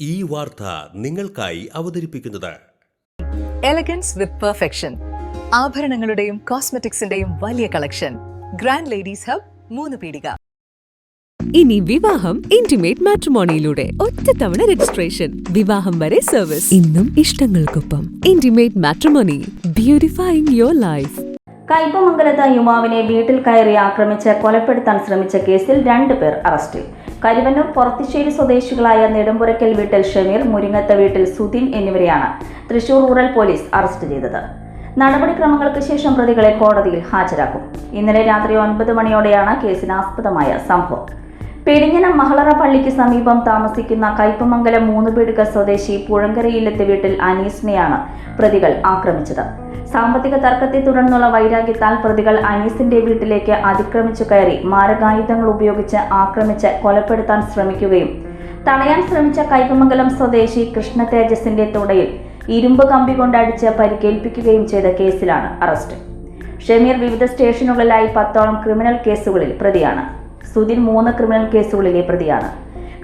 ഈ വാർത്ത നിങ്ങൾക്കായി അവതരിപ്പിക്കുന്നത് എലഗൻസ് വിത്ത് പെർഫെക്ഷൻ, ആഭരണങ്ങളുടെയും കോസ്മെറ്റിക്സിന്റെയും വലിയ കളക്ഷൻ. ഗ്രാൻഡ് ലേഡീസ് ഹബ്, 3 പീടിക. ഇനി വിവാഹം ഇന്റിമേറ്റ് മാട്രിമോണിയിലൂടെ ഒറ്റത്തവണ രജിസ്ട്രേഷൻ, വിവാഹം വരെ സർവീസ്. ഇന്നും ഇഷ്ടങ്ങൾക്കൊപ്പം ഇന്റിമേറ്റ് മാട്രിമോണി, ബ്യൂട്ടിഫൈയിങ് യുവർ ലൈഫ്. കയ്പമംഗലത്ത് യുവാവിനെ വീട്ടിൽ കയറി ആക്രമിച്ച് കൊലപ്പെടുത്താൻ ശ്രമിച്ച കേസിൽ 2 പേർ അറസ്റ്റിൽ. കരുവന്നൂർ പൊറത്തിശ്ശേരി സ്വദേശികളായ നെടുമ്പുരയ്ക്കൽ വീട്ടിൽ ഷമീർ, മുരിങ്ങത്ത് വീട്ടിൽ സുധീൻ എന്നിവരെയാണ് തൃശൂർ റൂറൽ പോലീസ് അറസ്റ്റ് ചെയ്തത്. നടപടിക്രമങ്ങൾക്ക് ശേഷം പ്രതികളെ കോടതിയിൽ ഹാജരാക്കും. ഇന്നലെ രാത്രി 9 മണിയോടെയാണ് കേസിനാസ്പദമായ സംഭവം. പെരിഞ്ഞനം മഹളറ പള്ളിക്ക് സമീപം താമസിക്കുന്ന കയ്പമംഗലം 3 പീടിക സ്വദേശി പുഴങ്കരയിലെത്തി വീട്ടിൽ അനീസിനെയാണ് പ്രതികൾ ആക്രമിച്ചത്. സാമ്പത്തിക തർക്കത്തെ തുടർന്നുള്ള വൈരാഗ്യത്താൽ പ്രതികൾ അനീസിന്റെ വീട്ടിലേക്ക് അതിക്രമിച്ചു കയറി മാരകായുധങ്ങൾ ഉപയോഗിച്ച് ആക്രമിച്ച് കൊലപ്പെടുത്താൻ ശ്രമിക്കുകയും തടയാൻ ശ്രമിച്ച കയ്പമംഗലം സ്വദേശി കൃഷ്ണ തേജസിന്റെ തുടയിൽ ഇരുമ്പ് കമ്പി കൊണ്ടടിച്ച് പരിക്കേൽപ്പിക്കുകയും ചെയ്ത കേസിലാണ് അറസ്റ്റ്. ഷമീർ വിവിധ സ്റ്റേഷനുകളിലായി 10ഓളം ക്രിമിനൽ കേസുകളിൽ പ്രതിയാണ്. സുധീൻ 3 ക്രിമിനൽ കേസുകളിലെ പ്രതിയാണ്.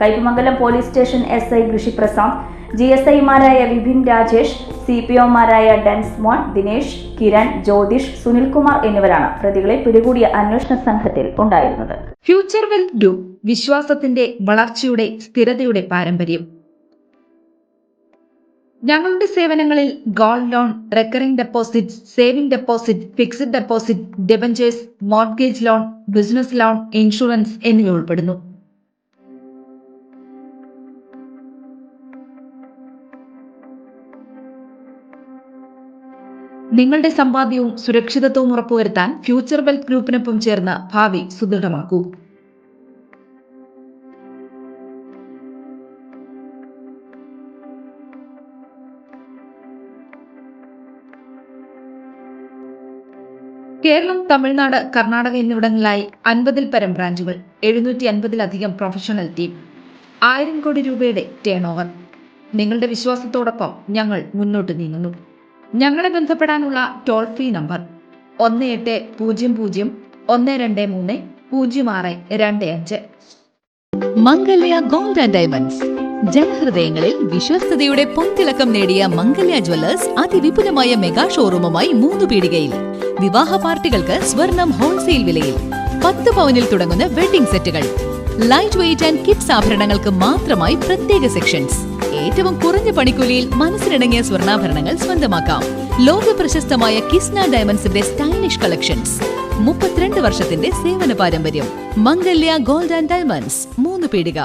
Kaipamangalam police station SI Rishiprasad, GSIമാരായ വിപിൻ രാജേഷ്, CPOമാരായ ഡെൻസ്മോൻ, ദിനേശ്, കിരൺ, ജ്യോതിഷ്, സുനിൽകുമാർ എന്നിവരാണ് പ്രതികളെ പിടികൂടിയ അന്വേഷണ സംഘത്തിൽ ഉണ്ടായിരുന്നത്. ഫ്യൂച്ചർ വെൽത്ത് ഗ്രൂപ്പ്, വിശ്വാസത്തിന്റെ വളർച്ചയുടെ സ്ഥിരതയുടെ പാരമ്പര്യം. ഞങ്ങളുടെ സേവനങ്ങളിൽ gold loan, recurring deposit, saving deposit, fixed deposit, debentures, mortgage loan, business loan, insurance എന്നിവ ഉൾപ്പെടുന്നു. നിങ്ങളുടെ സമ്പാദ്യവും സുരക്ഷിതത്വവും ഉറപ്പുവരുത്താൻ ഫ്യൂച്ചർ വെൽത്ത് ഗ്രൂപ്പിനൊപ്പം ചേർന്ന് ഭാവി സുദൃഢമാക്കൂ. കേരളം, തമിഴ്നാട്, കർണാടക എന്നിവിടങ്ങളിലായി 50-ൽ പരം ബ്രാഞ്ചുകൾ, 750-ലധികം പ്രൊഫഷണൽ ടീം, 1000 കോടി രൂപയുടെ ടേൺ ഓവർ. നിങ്ങളുടെ വിശ്വാസത്തോടൊപ്പം ഞങ്ങൾ മുന്നോട്ട് നീങ്ങുന്നു. ഞങ്ങളെ ബന്ധപ്പെടാനുള്ള toll free number 1800-123-0625. Mangalya gold and diamonds, ജനഹൃദയങ്ങളിൽ വിശ്വസ്തയുടെ പൊൻതിളക്കം നേടിയ മംഗല്യ ജ്വല്ലേഴ്സ് അതിവിപുലമായ മെഗാ ഷോറൂമുമായി 3 പീടികയിൽ. വിവാഹ പാർട്ടികൾക്ക് സ്വർണം ഹോൾസെയിൽ വിലയിൽ. 10 പവനിൽ തുടങ്ങുന്ന വെഡിംഗ് സെറ്റുകൾ, ലൈറ്റ് വെയ്റ്റ് ആൻഡ് കിഡ്സ് ആഭരണങ്ങൾക്ക് മാത്രമായി പ്രത്യേക സെക്ഷൻസ്. ഏറ്റവും കുറഞ്ഞ പണിക്കൂലിയിൽ മനസ്സിലിണങ്ങിയ സ്വർണ്ണാഭരണങ്ങൾ സ്വന്തമാക്കാം. ലോക പ്രശസ്തമായ കിസ്ന ഡയമണ്ട്സിന്റെ സ്റ്റൈലിഷ് കളക്ഷൻസ്. 32 വർഷത്തിന്റെ സേവന പാരമ്പര്യം. മംഗല്യ ഗോൾഡ് ആൻഡ് ഡയമണ്ട്സ്, 3 പീടിക.